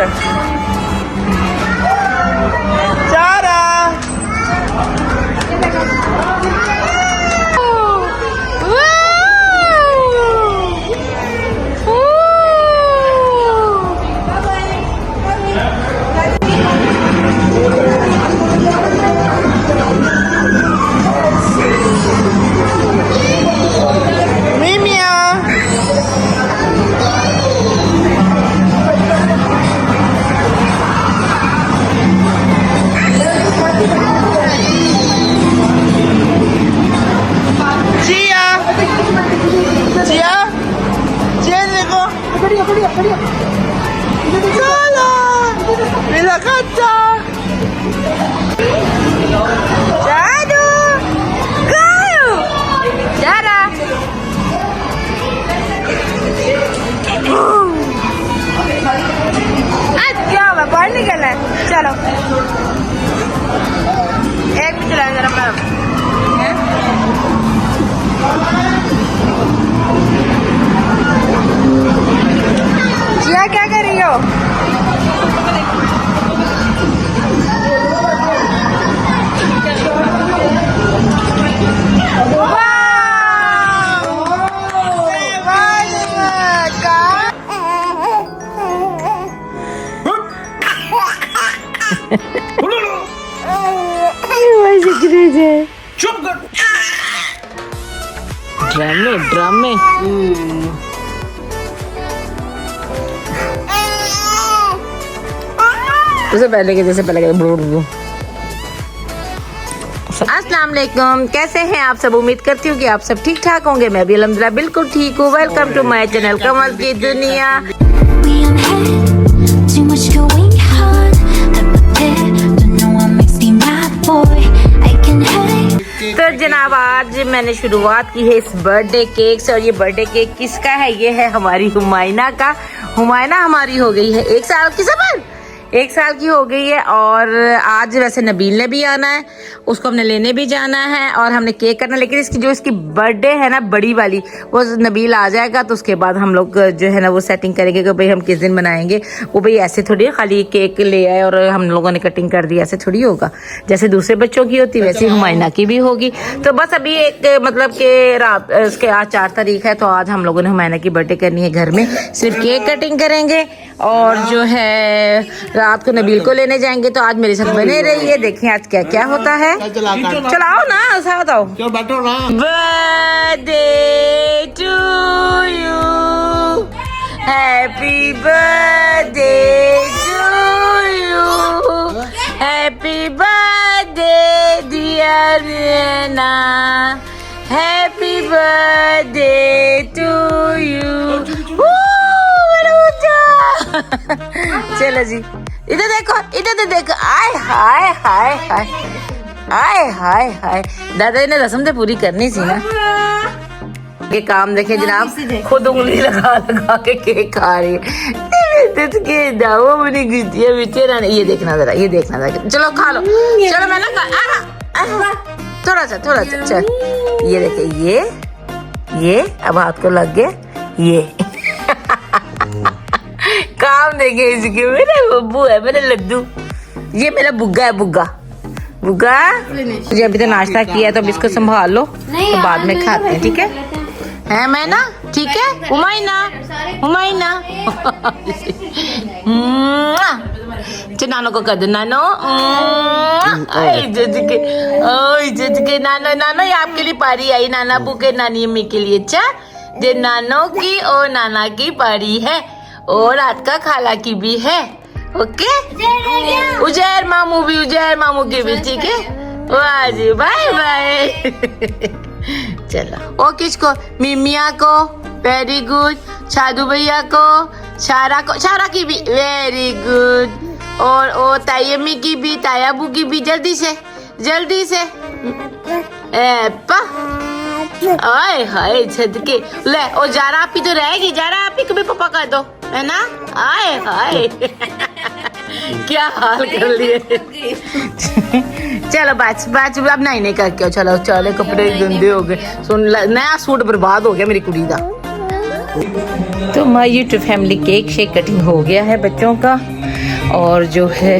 कर चारा चलो एक भी चलाए जरा मैम जिया क्या कर रही हो चुप कर ड्रामे ड्रामे उसे पहले के जैसे पहले अस्सलाम वालेकुम, कैसे हैं आप सब। उम्मीद करती हूँ कि आप सब ठीक ठाक होंगे। मैं भी अल्हम्दुलिल्लाह बिल्कुल ठीक हूँ। वेलकम टू माय चैनल कमल की दुनिया। तो जनाब आज मैंने शुरुआत की है इस बर्थडे केक से और ये बर्थडे केक किसका है, ये है हमारी हुमायना का। हुमायना हमारी हो गई है 1 साल की, सबर 1 साल की हो गई है। और आज वैसे नबील ने भी आना है, उसको हमने लेने भी जाना है और हमने केक करना, लेकिन इसकी बर्थडे है ना बड़ी वाली, वो नबील आ जाएगा तो उसके बाद हम लोग जो है ना वो सेटिंग करेंगे कि भाई हम किस दिन बनाएंगे। वो भाई ऐसे थोड़ी खाली केक ले आए और हम लोगों ने कटिंग कर दी, ऐसे थोड़ी होगा। जैसे दूसरे बच्चों की होती वैसे हुमायना की भी होगी। तो बस अभी एक मतलब कि रात इसके आज 4 तारीख है, तो आज हम लोगों ने हुमायना की बर्थडे करनी है घर में। सिर्फ केक कटिंग करेंगे और जो है रात को नबील को लेने जाएंगे। तो आज मेरे साथ बने रहिए, देखें आज क्या क्या होता है। चलाओ ना, साथ आओ। Birthday to you, happy birthday to you, happy birthday dear Naina, happy birthday to you. चलो जी, इधर देखो, इधर देखो। आय हाय हाय हाय, आय हाय हाय। दादा ने रस्म तो पूरी करनी सी ना। ये काम देखे जनाब, खुद उंगली लगा लगा के केक खा रही है। ये देखना जरा, ये देखना जरा। चलो खा लो, चलो मैं ना थोड़ा सा चल। ये देखे, ये अब हाथ को लग गया ये। काम देखे इसके, मेरा बब्बू है, मेरा लड्डू, ये मेरा बुग्गा है। बुग्गा मुझे अभी तो नाश्ता किया, तो अब इसको संभाल लो, तो बाद में खाते हैं, ठीक है मैं ना, ठीक है हुमायना। नानो को कर दो, नानो जज के नानो ये आपके लिए पारी आई, नाना बू के नानी अम्मी के लिए। अच्छा जे नानो की और नाना की पारी है और रात का खाला की भी है। ओके, उजैर मामू की भी, ठीक है। वाह जी, बाय बाय। चलो, ओ किसको, मिमिया को वेरी गुड, साधु भैया को, सारा की भी वेरी गुड, और ओ तायमी की भी, तायाबू की भी। जल्दी से आए हाय छदके ले। ओ जारा आपी तो रहेगी, जारा आपी को भी पापा कर दो, है ना। आए हाय क्या हाल कर लिए। चलो बाच अब नहीं करके चलो, कपड़े गंदे हो गए। सुन, नया सूट बर्बाद हो गया मेरी कुड़ी का। तो my YouTube family cake shake cutting हो गया है बच्चों का। और जो है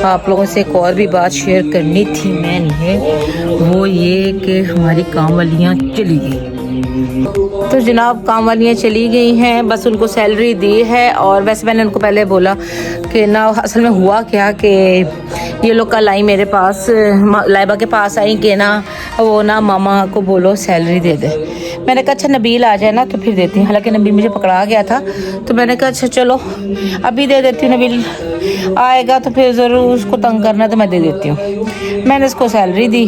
आप लोगों से एक और भी बात शेयर करनी थी मैंने, वो ये कि हमारी काम वालियाँ चली गई। तो जनाब काम वालियाँ चली गई हैं, बस उनको सैलरी दी है। और वैसे मैंने उनको पहले बोला कि ना असल में हुआ क्या कि ये लोग कल आई मेरे पास, लाइबा के पास आई कि ना वो ना मामा को बोलो सैलरी दे दे। मैंने कहा अच्छा नबील आ जाए ना तो फिर देती हूँ, हालांकि नबील मुझे पकड़ा गया था तो मैंने कहा अच्छा चलो अभी दे देती हूँ, नबील आएगा तो फिर ज़रूर उसको तंग करना तो मैं दे देती हूँ। मैंने उसको सैलरी दी,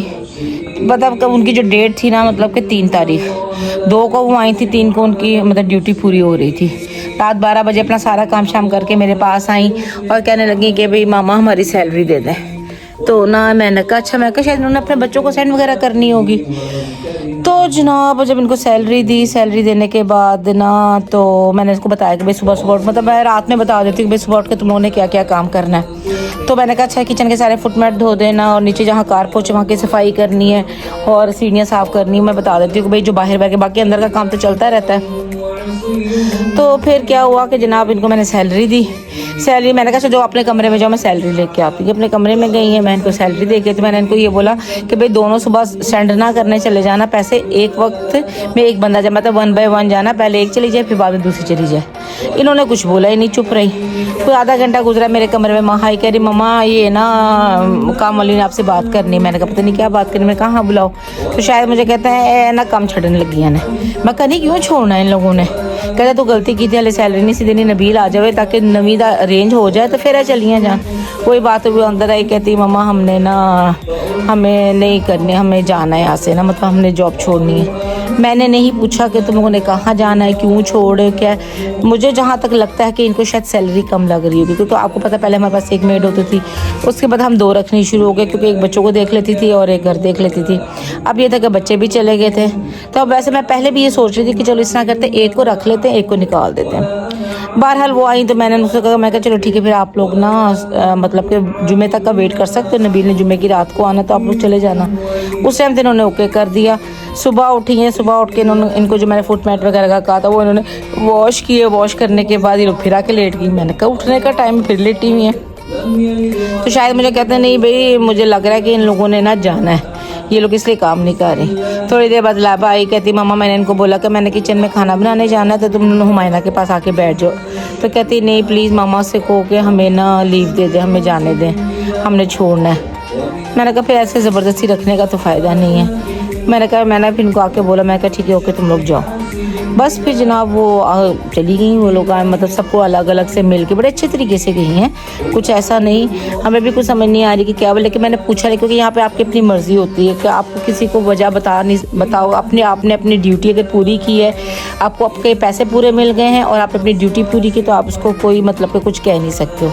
मतलब उनकी जो डेट थी ना मतलब कि 3 तारीख, 2 को वो आई थी, 3 को उनकी मतलब ड्यूटी पूरी हो रही थी। रात 12 बजे अपना सारा काम शाम करके मेरे पास आई और कहने लगी कि भाई मामा हमारी सैलरी दे दें। तो ना मैंने कहा अच्छा, मैं कहा शायद उन्होंने अपने बच्चों को सेंड वगैरह करनी होगी। तो जनाब जब इनको सैलरी दी, सैलरी देने के बाद ना तो मैंने इसको बताया कि भाई सुबह सुबह मतलब मैं रात में बता देती हूँ कि भाई सुबह उठ के तुम लोगों ने क्या क्या काम करना है। तो मैंने कहा अच्छा किचन के सारे फुटमेट धो देना और नीचे जहाँ कार पोछे वहाँ की सफाई करनी है और सीढ़ियाँ साफ़ करनी है। मैं बता देती हूँ कि भाई जो बाहर बैठ के बाकी अंदर का काम तो चलता रहता है। तो फिर क्या हुआ कि जनाब इनको मैंने सैलरी दी। सैलरी मैंने कहा जो अपने कमरे में जाओ, मैं सैलरी लेके आती हूँ। अपने कमरे में गई है, मैं इनको सैलरी दे के तो मैंने इनको ये बोला कि भाई दोनों सुबह सेंड ना करने चले जाना पैसे, एक वक्त में एक बंदा जाए, मतलब 1 बाय 1 जाना, पहले एक चली जाए फिर बाद में दूसरी चली जाए। इन्होंने कुछ बोला ही नहीं, चुप रही। कोई आधा घंटा गुजरा, मेरे कमरे में माँ आई कह रही मम्मा ये ना काम वाली ने आपसे बात करनी। मैंने कहा पता नहीं क्या बात करनी। मैं कहा हाँ बुलाओ। तो शायद मुझे कहते हैं ना काम छड़ने लगी है ना। मैं कहा नहीं क्यों छोड़ना इन लोगों ने। कहते तो गलती की थी, हले सैलरी नहीं सी देनी, नबील आ जाए ताकि नवी का अरेंज हो जाए तो फिर चलिए जान। कोई बात हुई, अंदर आई कहती मम्मा हमने ना हमें नहीं करनी, हमें जाना है यहाँ से ना, मतलब हमने जॉब छोड़नी है। मैंने नहीं पूछा कि तुम लोगों ने कहाँ जाना है, क्यों छोड़े, क्या। मुझे जहाँ तक लगता है कि इनको शायद सैलरी कम लग रही होगी, क्योंकि आपको पता पहले हमारे पास एक मेड होती थी, उसके बाद हम 2 रखनी शुरू हो गए क्योंकि एक बच्चों को देख लेती थी और एक घर देख लेती थी। अब ये था कि बच्चे भी चले गए थे। तो अब वैसे मैं पहले भी ये सोच रही थी कि चलो इस तरह करते एक को रख लेते हैं, एक को निकाल देते हैं। बहरहाल वो आई तो मैंने उससे कहा, मैं कहा चलो ठीक है फिर आप लोग ना मतलब कि जुमे तक का वेट कर सकते हो, नबील ने जुमे की रात को आना तो आप लोग चले जाना। उस टाइम तो इन्होंने ओके कर दिया। सुबह उठी हैं, सुबह उठ के इन्होंने इनको जो मैंने फुट मैट वगैरह का कहा था वो इन्होंने वॉश किए। वॉश करने के बाद ये लोग फिर आके लेट गई। मैंने कहा उठने का टाइम फिर लेटी हुई है। तो शायद मुझे कहते नहीं भाई मुझे लग रहा है कि इन लोगों ने ना जाना है, ये लोग इसलिए काम नहीं कर रहे। थोड़ी देर बाद लाबा आई, कहती मामा मैंने इनको बोला कि मैंने किचन में खाना बनाने जाना है तो तुम हुमायना के पास आके बैठ जाओ। तो कहती नहीं प्लीज़ मामा से कहो कि हमें ना लीव दे दे, हमें जाने दें, हमने छोड़ना है। मैंने कहा फिर ऐसे ज़बरदस्ती रखने का तो फ़ायदा नहीं है। मैंने फिर इनको आके बोला, मैं कहा ठीक है ओके तुम लोग जाओ। बस फिर जनाब वो चली गई। वो लोग मतलब सबको अलग अलग से मिल के बड़े अच्छे तरीके से गई हैं, कुछ ऐसा नहीं। हमें भी कुछ समझ नहीं आ रही कि क्या बोले। लेकिन मैंने पूछा नहीं, क्योंकि यहाँ पे आपकी अपनी मर्जी होती है कि आपको किसी को वजह बताओ। आपने अपनी ड्यूटी अगर पूरी की है, आपको आपके पैसे पूरे मिल गए हैं और आपने अपनी ड्यूटी पूरी की तो आप उसको कोई मतलब कि कुछ कह नहीं सकते हो।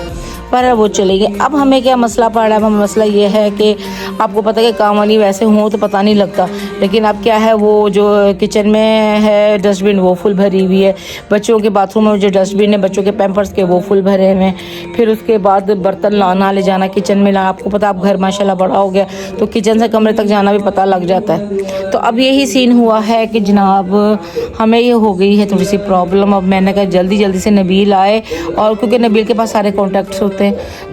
पर वो चले गए। अब हमें क्या मसला पड़ रहा है, हमें मसला ये है कि आपको पता है कि काम वाली वैसे हों तो पता नहीं लगता, लेकिन अब क्या है वो जो किचन में है डस्टबिन वो फुल भरी हुई है, बच्चों के बाथरूम में जो डस्टबिन है बच्चों के पैम्पर्स के वो फुल भरे हुए हैं। फिर उसके बाद बर्तन लाना ले जाना किचन में लाना। आपको पता आप घर माशाल्लाह बड़ा हो गया तो किचन से कमरे तक जाना भी पता लग जाता है। तो अब यही सीन हुआ है कि जनाब हमें ये हो गई है थोड़ी सी प्रॉब्लम। अब मैंने कहा जल्दी से नबील आए, और क्योंकि नबील के पास सारे कॉन्टैक्ट्स होते हैं।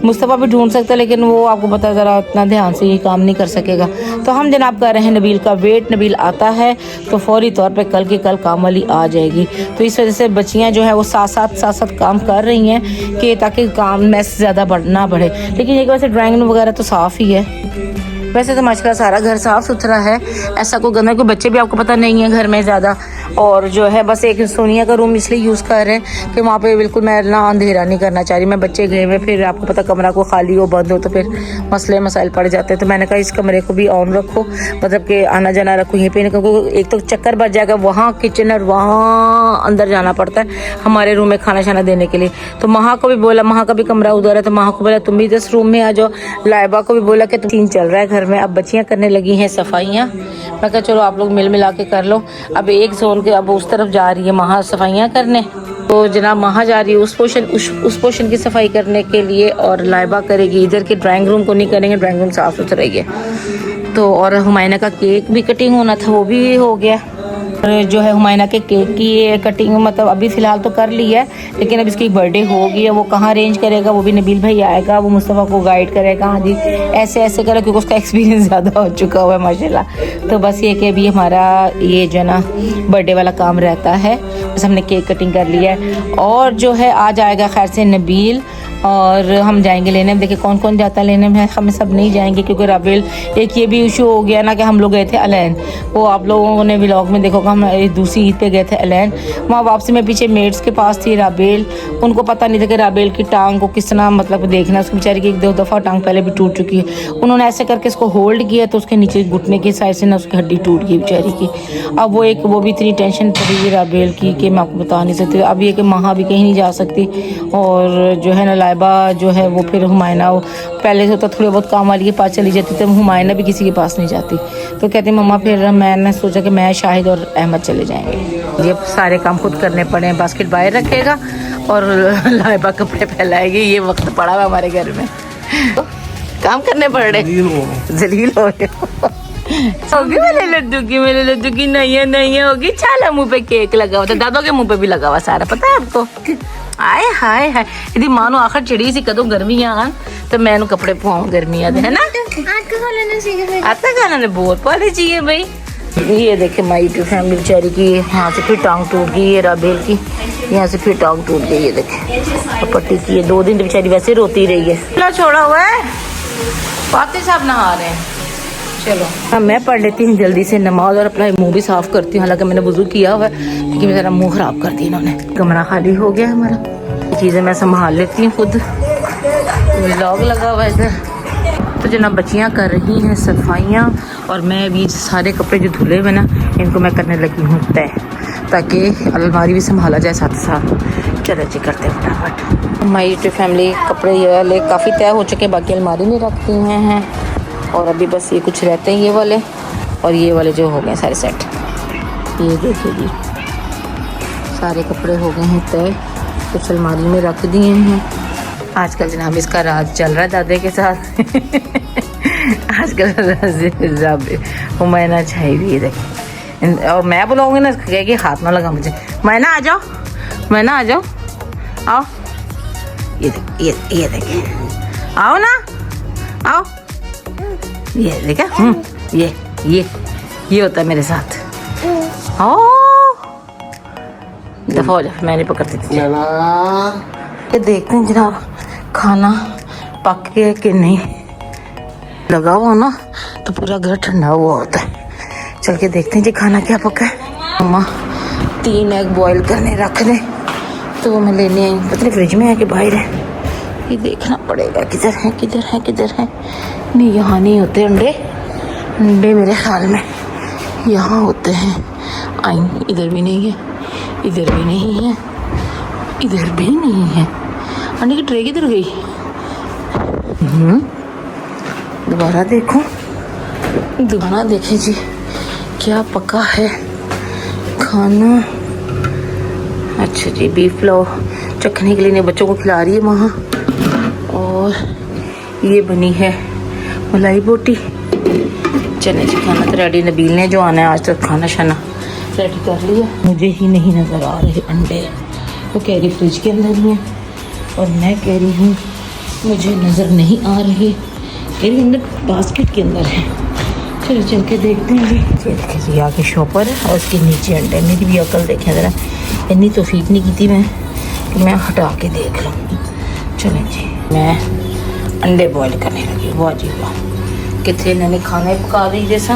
मुस्तफ़ा भी ढूंढ सकता है लेकिन वो आपको पता ज़रा इतना ध्यान से ये काम नहीं कर सकेगा। तो हम जनाब कर रहे हैं नबील का वेट। नबील आता है तो फौरी तौर पे कल की कल काम वाली आ जाएगी। तो इस वजह से बच्चियां जो है वो साथ साथ काम कर रही हैं कि ताकि काम मैस ज़्यादा ना बढ़े। लेकिन एक वैसे ड्राइंग रूम वगैरह तो साफ़ ही है। वैसे तो माशाल्लाह सारा घर साफ़ सुथरा है, ऐसा कोई गंदा, कोई बच्चे भी आपको पता नहीं है घर में ज़्यादा। और जो है बस एक सोनिया का रूम इसलिए यूज़ कर रहे हैं कि वहाँ पे बिल्कुल मैं ना अंधेरा नहीं करना चाह रही। मैं बच्चे गए हुए, फिर आपको पता कमरा को खाली हो बंद हो तो फिर मसले मसाइल पड़ जाते हैं। तो मैंने कहा इस कमरे को भी ऑन रखो, मतलब कि आना जाना रखो यहीं पे, क्योंकि एक तो चक्कर बच जाएगा, वहाँ किचन और वहाँ अंदर जाना पड़ता है हमारे रूम में खाना शाना देने के लिए। तो महा को भी बोला, महा का भी कमरा उधर है, तो महा को बोला तुम भी इस रूम में आ जाओ। लाइबा को भी बोला कि सीन चल रहा है घर में, अब बच्चियाँ करने लगी हैं सफाइयाँ। मैं कहा चलो आप लोग मिला के कर लो। अब एक जोन के अब उस तरफ जा रही है महा सफाइयाँ करने, तो जनाब महा जा रही है उस पोर्शन की सफाई करने के लिए, और लाइबा करेगी इधर के ड्राइंग रूम को नहीं करेंगे, ड्राइंग रूम साफ सुथरा है। तो और हुमायना का केक भी कटिंग होना था वो भी हो गया। जो है हुमायना के केक की ये कटिंग मतलब अभी फ़िलहाल तो कर ली है, लेकिन अब इसकी बर्थडे होगी है, वो कहाँ अरेंज करेगा वो भी नबील भाई आएगा, वो मुस्तफ़ा को गाइड करेगा, हाँ जी ऐसे ऐसे करेगा, क्योंकि उसका एक्सपीरियंस ज़्यादा हो चुका हुआ है माशाल्लाह। तो बस ये कि अभी हमारा ये जो ना बर्थडे वाला काम रहता है, बस हमने केक कटिंग कर लिया है। और जो है आज आएगा खैर से नबील, और हम जाएंगे लेने। देखिए कौन कौन जाता है लेने में, हम सब नहीं जाएंगे क्योंकि राबेल, एक ये भी इशू हो गया ना कि हम लोग गए थे अलैन, वो आप लोगों ने व्लॉग में देखोगा, हम दूसरी ईद पे गए थे अलैन, वहाँ वापसी में पीछे मेट्स के पास थी राबेल, उनको पता नहीं था कि राबेल की टांग को किस तरह मतलब देखना, उसकी बेचारी की 1-2 दफ़ा टांग पहले भी टूट चुकी है, उन्होंने ऐसे करके इसको होल्ड किया तो उसके नीचे घुटने की साइड से ना उसकी हड्डी टूट गई बेचारी की। अब वो भी इतनी टेंशन पड़ी हुई राबेल की कि मैं आपको बता नहीं सकती। अब ये कि महा भी कहीं नहीं जा सकती, और जो है ना लाइबा जो है वो फिर हुमायना, पहले से तो थोड़े बहुत काम वाली के पास चली जाती थी, हुमायना भी किसी के पास नहीं जाती, तो कहती मम्मा फिर मैंने सोचा कि मैं शाहिद और अहमद चले जाएंगे। ये सारे काम खुद करने पड़े, बास्केट बाहर रखेगा और लाइबा कपड़े फैलाएगी, ये वक्त पड़ा हुआ हमारे घर में, तो काम करने पड़ रहे, जलील हो रहे होगी मेरे लड्डू की नहीं होगी। चाला मुंह पे केक लगा हुआ था, दादों के मुंह पे भी लगा हुआ सारा, पता है आपको। आए हाय हाय यदि मानो आखिर चिड़ी सी कदों गर्मियां आन तो मैं कपड़े पवाऊं गर्मियां दे, है ना। आता खाना ने बहुत पाले चाहिए भाई। ये देखे माई की फैमिली बेचारी की यहाँ से फिर टांग टूट गई है, राबेल की यहाँ से फिर टांग टूट गई है, देखे पट्टी की है, 2 दिन बेचारी वैसे रोती रही है। ना छोड़ा हुआ है, फातिह साहब नहा रहे हैं। चलो हाँ मैं पढ़ लेती हूँ जल्दी से नमाज और अपना मुंह भी साफ करती हूँ, हालांकि मैंने वुज़ू किया हुआ है क्योंकि मेरा मुंह ख़राब कर दिया इन्होंने। कमरा खाली हो गया हमारा, चीज़ें मैं संभाल लेती हूँ खुद, व्लॉग लगा हुआ है इधर। तो जनाब बच्चियाँ कर रही हैं सफाइयाँ, और मैं भी सारे कपड़े जो धुले हुए ना इनको मैं करने लगी हूँ तय, ताकि अलमारी भी संभाला जाए साथ साथ। चलो जी करते हैं फटाफट। हमारी यूट्यूब फैमिली कपड़े ये वाले काफ़ी तय हो चुके, बाकी अलमारी में रखती हैं, और अभी बस ये कुछ रहते हैं ये वाले, और ये वाले जो हो गए सारे सेट। ये देखिए जी सारे कपड़े हो गए हैं तय, कुछ अलमारी में रख दिए हैं। आजकल जनाब इसका राज चल रहा है दादे के साथ आजकल हुमायना चाहिए भी देखे, और मैं बुलाऊंगी ना कि हाथ ना लगा मुझे। मैना आ जाओ, मैना आ जाओ, आओ ये देखिए आओ ना, आओ ये देखा, ये होता है मेरे साथ। ओ दफा हो जा, मैं नहीं पकड़ती थी। ये देखते हैं जनाब खाना पक गया कि नहीं, लगा हुआ ना तो पूरा घर ठंडा हुआ होता है। चल के देखते हैं जी खाना क्या पका है। मम्मा 3 एग बॉईल करने रख दें, तो वो मैं लेने आई, पता नहीं फ्रिज में है कि बाहर है, ये देखना पड़ेगा किधर है किधर है किधर है। नहीं यहाँ नहीं होते अंडे, अंडे मेरे ख्याल में यहाँ होते हैं। आई इधर भी नहीं है, इधर भी नहीं है, इधर भी नहीं है। अंडे की ट्रे किधर गई? दोबारा देखो, दोबारा देखें जी क्या पका है खाना। अच्छा जी बीफ पुलाव चखने के लिए बच्चों को खिला रही है वहाँ, और ये बनी है मलाई बोटी। चले जी खाना तो रेडी, नबील ने जो आना है आज तक खाना शाना रेडी कर लिया। मुझे ही नहीं नज़र आ रहे अंडे, वो कह रही फ्रिज के अंदर ही है, और मैं कह रही हूँ मुझे नज़र नहीं आ रही, कह रही अंदर बास्केट के अंदर है। चलो चल के देखते हैं जी। ये देखिए जी आगे शॉपर है और उसके नीचे अंडे। मेरी भी अकल देखें ज़रा, इतनी तौफीक नहीं की थी मैं कि मैं हटा के देख लूँ। चलें जी मैं अंडे बॉयल करने लगी। वाह जी वाह, कितने इन्होंने खाने पका दी जैसा,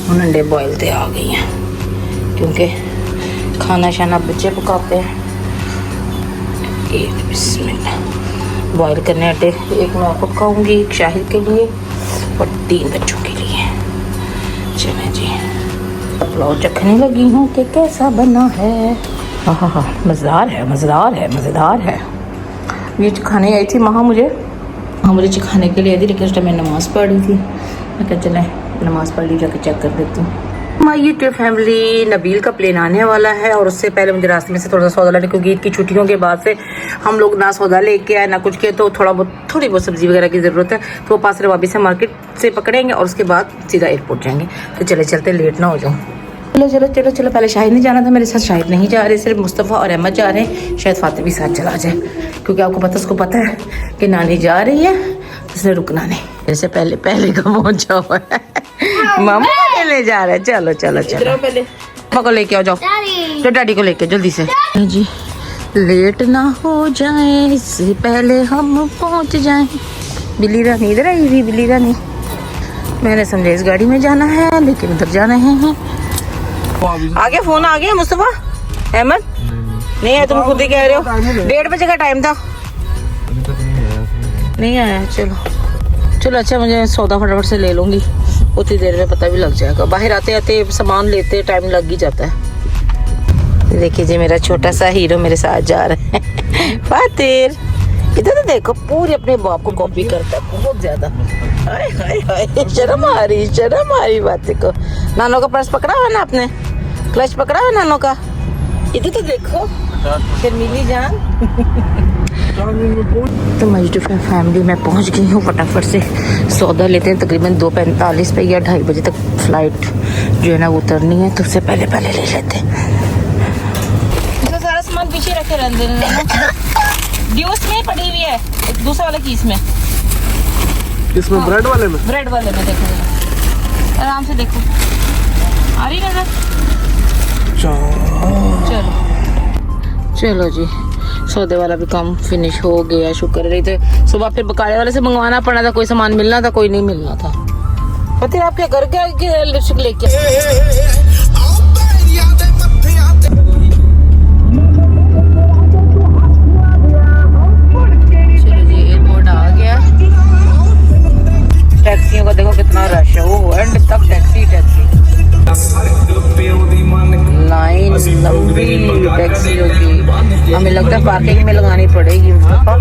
हम अंडे बॉयल तो आ गई हैं क्योंकि खाना शाना बच्चे पकाते हैं। एक बिस्मिल्लाह बॉयल करने अंडे, एक मैं पकाऊंगी, एक शाहिद के लिए और 3 बच्चों के लिए। चलें जी पुलाव चखने लगी हूँ कि कैसा बना है। हाँ मज़ेदार है मज़ेदार है मज़ेदार है। ये खाने आई थी मुझे चखाने के लिए आई थी, लेकिन उस टाइम मैं नमाज़ पढ़ रही थी। मैं कहा चलें नमाज़ पढ़ ली, जाकर चेक कर देती हूँ। हमारी यूट्यूब फैमिली नबील का प्लेन आने वाला है, और उससे पहले मुझे रास्ते में से थोड़ा सा सौदा लेने, क्योंकि ईद की छुट्टियों के बाद से हम लोग ना सौदा लेके आए ना कुछ किए, तो थोड़ी बहुत सब्ज़ी वगैरह की ज़रूरत है। तो वो पास वापस से मार्केट से पकड़ेंगे और उसके बाद सीधा एयरपोर्ट जाएंगे। तो चले चलते लेट ना हो जाऊँ। चलो चलो चलो चलो, पहले शाहिद नहीं जाना था मेरे साथ, शाहिद नहीं जा रहे, सिर्फ मुस्तफ़ा और अहमद जा रहे हैं। शायद फातिमा भी साथ चला जाए, क्योंकि आपको पता, उसको पता है कि नानी जा रही है, इसने रुकना नहीं। जैसे पहले पहले का पहुंचा हुआ है, मामा ले जा रहे हैं। चलो चलो चलो, पहले मामा को लेके आओ, जाओ तो डैडी को लेके जल्दी से जी, लेट ना हो जाए इससे पहले हम पहुंच जाएं। बिल्ली रानी इधर आई हुई, बिल्ली रानी। मैंने समझा इस गाड़ी में जाना है, लेकिन उधर जा रहे हैं। आगे फोन आ गया मुस्तफा, अहमद नहीं है, तुम खुद ही कह रहे हो 1:30 बजे का टाइम था, नहीं आया। चलो चलो, अच्छा मुझे सौदा फटाफट से ले लूंगी, उतनी देर में पता भी लग जाएगा। बाहर आते आते सामान लेते टाइम लग ही जाता है। देखिए जी, मेरा छोटा सा हीरो मेरे साथ जा रहा है। फातिर इधर तो देखो, पूरी अपने बाप को कॉपी करता है बहुत ज्यादा। हाय हाय हाय, शर्म आ रही बातें को। नानो का पर्स पकड़ा हुआ ना आपने, क्लच पकड़ा हुआ नानो का, इधर तो देखो शर्मीली जान। तो मजदूर फैमिली में पहुंच गई हूँ, फटाफट से सौदा लेते हैं। तकरीबन 2:45 पे या 2:30 बजे तक फ्लाइट जो है ना वो उतरनी है, तो उससे पहले पहले ले लेते हैं। तो सारा सामान पीछे रखे रहते ड्यूस में पड़ी हुई है, दूसरा वाला कीस में, इसमें ब्रेड वाले में, ब्रेड वाले में देखो जरा, आराम से देखो, आ रही नजर। चलो चलो जी, सौदे वाला भी काम फिनिश हो गया, शुक्र रही थे। सुबह फिर बकाले वाले से मंगवाना पड़ा था, कोई सामान मिलना था, कोई नहीं मिलना था। पति आपके घर के लिपस्टिक लेके टैक्सियों का देखो कितना रश है, वो एंड तक टैक्सी लाइन लंबी टैक्सियों की। हमें लगता है पार्किंग में लगानी पड़ेगी मुस्तफा,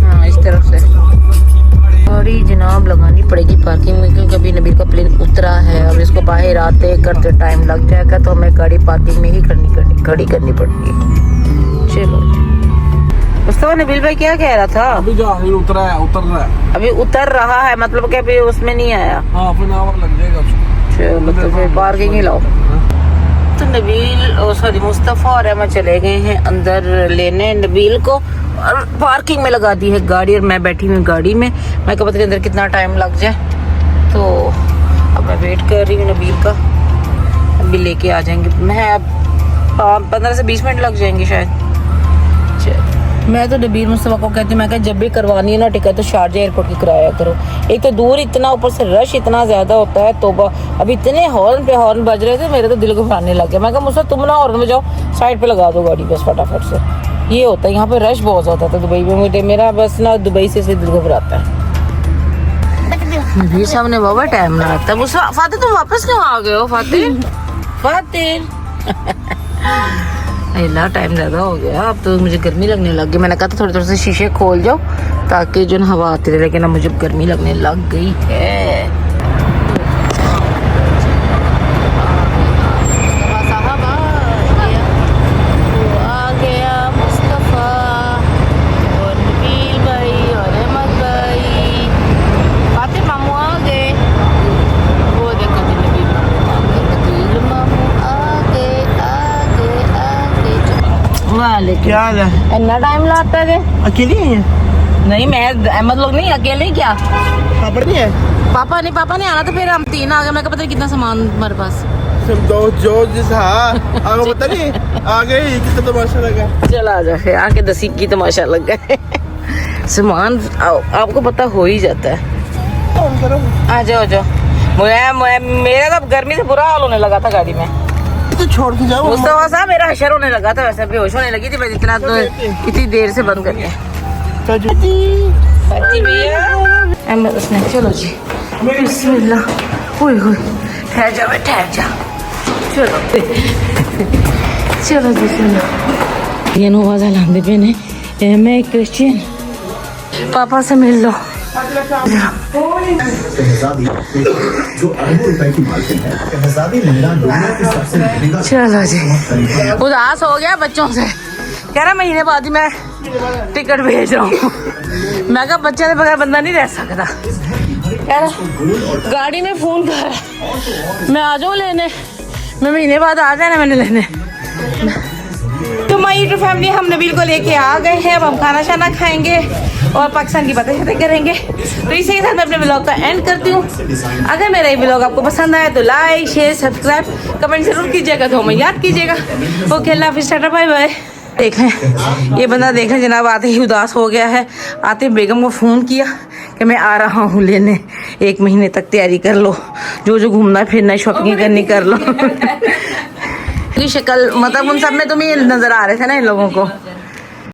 हाँ इस तरफ से गाड़ी जनाब लगानी पड़ेगी पार्किंग में, क्योंकि अभी नबील का प्लेन उतरा है। अब इसको बाहर आते करते टाइम लग जाएगा, तो हमें गाड़ी पार्किंग में ही खड़ी करनी पड़ेगी। चलो मुस्तफा, नबील भाई क्या कह रहा था? अभी जो उतर रहा है, अभी उतर रहा है, मतलब कि अभी उसमें नहीं आया। हाँ, अपना आवर लग जाएगा उसको। चलो तो फिर पार्किंग ही लाओ। तो नबील सॉरी मुस्तफ़ा और अहमद चले गए हैं अंदर लेने नबील को, और पार्किंग में लगा दी है गाड़ी, और मैं बैठी हुई गाड़ी में। मैं को पता नहीं अंदर कितना टाइम लग जाए, तो अब मैं वेट कर रही हूँ नबील का। अभी लेके आ जाएंगे, मैं अब 15 से 20 मिनट लग जाएंगे शायद। मैं तो नबील मुस्तफ़ा को कहती हूँ, मैं जब भी करवानी है ना टिकट, तो शारजा एयरपोर्ट की कराया करो। एक तो दूर इतना, ऊपर से रश इतना ज्यादा होता है, तोबा। अभी इतने हॉर्न पे हॉर्न बज रहे थे, मेरे तो दिल घबराने लग गया। मैं कहा मुस्तफ़ा तुम ना हॉर्न में जाओ, साइड पे लगा दो गाड़ी बस फटाफट से। ये होता है यहाँ पे, रश बहुत ज्यादा था दुबई में। मुझे मेरा बस ना दुबई से दिल घबराता है। नबील साहब ने बाबा टाइम ना लगता। मुस्तफ़ा फातिह तुम वापस क्यों आ गए हो? फातिह इतना टाइम ज़्यादा हो गया, अब तो मुझे गर्मी लगने लग गई। मैंने कहा था थोड़े थोड़े से शीशे खोल जाओ ताकि जो हवा आती रहे, लेकिन अब मुझे गर्मी लगने लग गई है। क्या हाल है? इतना टाइम लगता है? अकेली है? नहीं, मैं अहमद लोग नहीं, अकेले ही। क्या पापा नहीं है? पापा नहीं आना, तो फिर हम 3 आ गए। मैं पता नहीं कितना सामान हमारे पास। जो जिस आगे पता नहीं, आगे ही कितना तमाशा लगा। चला आ जा, फिर आके 10 की तमाशा लग गए। सामान आपको पता हो ही जाता है। आ जाओ। मेरा तो गर्मी से बुरा हाल होने लगा था गाड़ी में, तो छोड़ के जाओ। मुस्तफा साहब मेरा हशर होने लगा था, वैसे बेहोश होने लगी थी मैं, इतना तो इतनी देर से बंद कर दिया। उसने चलो जी, बिस्मिल्लाह। ओए होए, ठहर जा। चलो बिस्मिल्लाह। ये नवाज लांदे पे ने, मैं क्रिश्चियन। पापा से मिल लो। चलो जी, उदास हो गया बच्चों से, कह रहा महीने बाद ही मैं टिकट भेज रहा हूँ। मैं कहा बच्चे के बगैर बंदा नहीं रह सकता। कह रहा गाड़ी में फोन कर, मैं आ जाऊँ लेने। मैं महीने बाद आ जाना मैंने लेने। तो माय यूट्यूब फैमिली, हम नबील को लेके आ गए हैं। अब हम खाना शाना खाएंगे और पाकिस्तान की बातें शातें करेंगे। तो इसी के साथ मैं अपने ब्लॉग का एंड करती हूँ। अगर मेरा ये ब्लॉग आपको पसंद आया तो लाइक शेयर सब्सक्राइब कमेंट जरूर कीजिएगा, तो हमें याद कीजिएगा। ओके, अल्लाह हाफिज़, टाटा बाय बाय। देखें ये बंदा, देखें जनाब, आते ही उदास हो गया है। आते बेगम को फ़ोन किया कि मैं आ रहा हूँ लेने, 1 महीने तक तैयारी कर लो, जो घूमना फिरना शॉपिंग करनी कर लो। की शक्ल मतलब उन सब में तुम ये नजर आ रहे थे ना इन लोगों को।